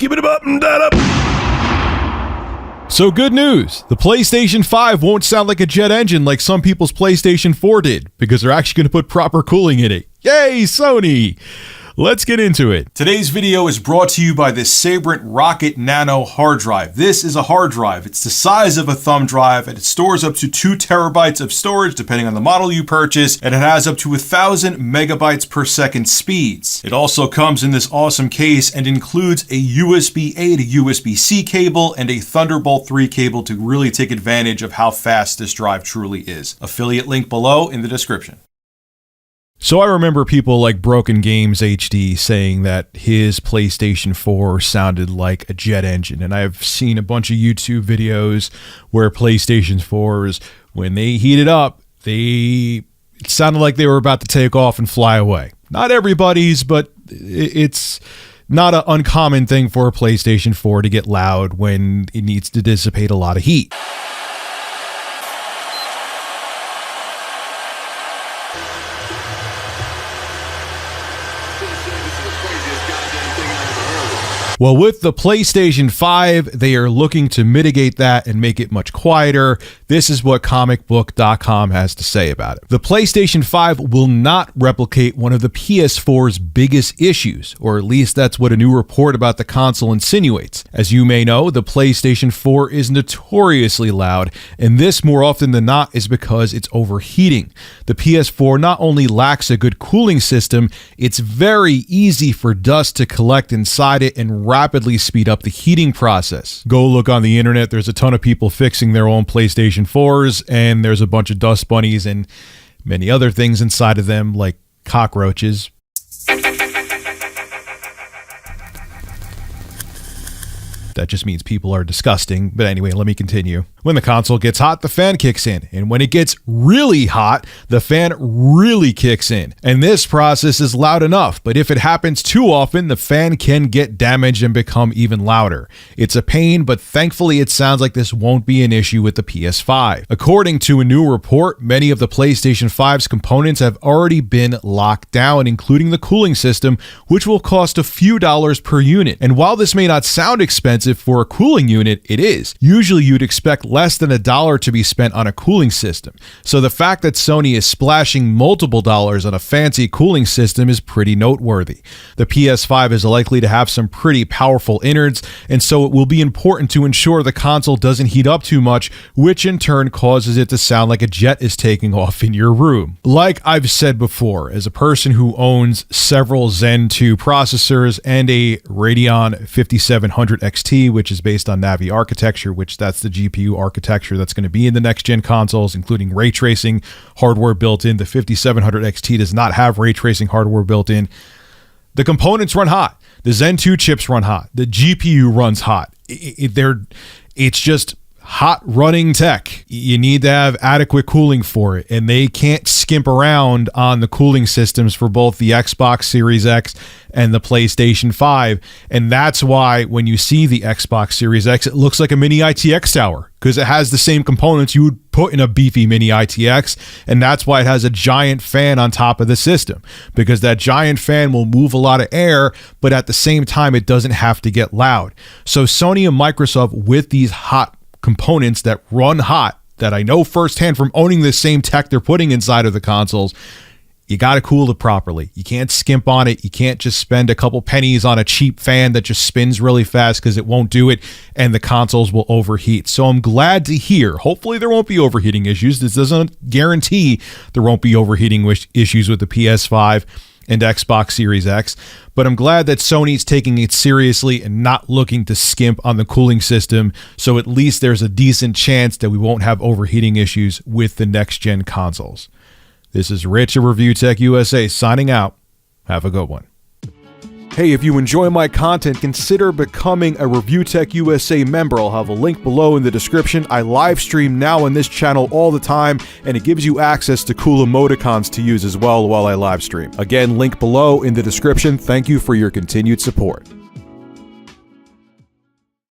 Skip it up and that up. So good news, the PlayStation 5 won't sound like a jet engine like some people's PlayStation 4 did, because they're actually going to put proper cooling in it. Yay, Sony! Let's get into it. Today's video is brought to you by this Sabrent Rocket Nano hard drive. This is a hard drive. It's the size of a thumb drive, and it stores up to 2 terabytes of storage depending on the model you purchase, and it has up to 1,000 megabytes per second speeds. It also comes in this awesome case and includes a USB-A to USB-C cable and a Thunderbolt 3 cable to really take advantage of how fast this drive truly is. Affiliate link below in the description. So I remember people like Broken Games HD saying that his PlayStation 4 sounded like a jet engine, and I've seen a bunch of YouTube videos where PlayStation 4s, when they heated up, it sounded like they were about to take off and fly away. Not everybody's, but it's not an uncommon thing for a PlayStation 4 to get loud when it needs to dissipate a lot of heat. Well, with the PlayStation 5, they are looking to mitigate that and make it much quieter. This is what comicbook.com has to say about it. The PlayStation 5 will not replicate one of the PS4's biggest issues, or at least that's what a new report about the console insinuates. As you may know, the PlayStation 4 is notoriously loud, and this more often than not is because it's overheating. The PS4 not only lacks a good cooling system, it's very easy for dust to collect inside it and rapidly speed up the heating process. Go look on the internet, there's a ton of people fixing their own PlayStation 4s, and there's a bunch of dust bunnies and many other things inside of them, like cockroaches. That just means people are disgusting. But anyway, let me continue. When the console gets hot, the fan kicks in. And when it gets really hot, the fan really kicks in. And this process is loud enough, but if it happens too often, the fan can get damaged and become even louder. It's a pain, but thankfully it sounds like this won't be an issue with the PS5. According to a new report, many of the PlayStation 5's components have already been locked down, including the cooling system, which will cost a few dollars per unit. And while this may not sound expensive for a cooling unit, it is. Usually you'd expect less than $1 to be spent on a cooling system. So the fact that Sony is splashing multiple dollars on a fancy cooling system is pretty noteworthy. The PS5 is likely to have some pretty powerful innards, and so it will be important to ensure the console doesn't heat up too much, which in turn causes it to sound like a jet is taking off in your room. Like I've said before, as a person who owns several Zen 2 processors and a Radeon 5700 XT, which is based on Navi architecture, which that's the GPU architecture that's going to be in the next gen consoles, including ray tracing hardware built in. The 5700 XT does not have ray tracing hardware built in. The components run hot. The Zen 2 chips run hot. The GPU runs hot. It's just hot running tech. You need to have adequate cooling for it, and they can't skimp around on the cooling systems for both the Xbox Series X and the PlayStation 5. And that's why when you see the Xbox Series X, it looks like a mini ITX tower, because it has the same components you would put in a beefy mini ITX, and that's why it has a giant fan on top of the system, because that giant fan will move a lot of air, but at the same time it doesn't have to get loud. So Sony and Microsoft, with these hot components that run hot, that I know firsthand from owning the same tech they're putting inside of the consoles, you got to cool it properly. You can't skimp on it. You can't just spend a couple pennies on a cheap fan that just spins really fast, because it won't do it and the consoles will overheat. So I'm glad to hear, hopefully there won't be overheating issues. This doesn't guarantee there won't be overheating issues with the PS5 and Xbox Series X, but I'm glad that Sony's taking it seriously and not looking to skimp on the cooling system, so at least there's a decent chance that we won't have overheating issues with the next-gen consoles. This is Rich of Review Tech USA signing out. Have a good one. Hey, if you enjoy my content, consider becoming a Review Tech USA member. I'll have a link below in the description. I live stream now on this channel all the time, and it gives you access to cool emoticons to use as well while I live stream. Again, link below in the description. Thank you for your continued support.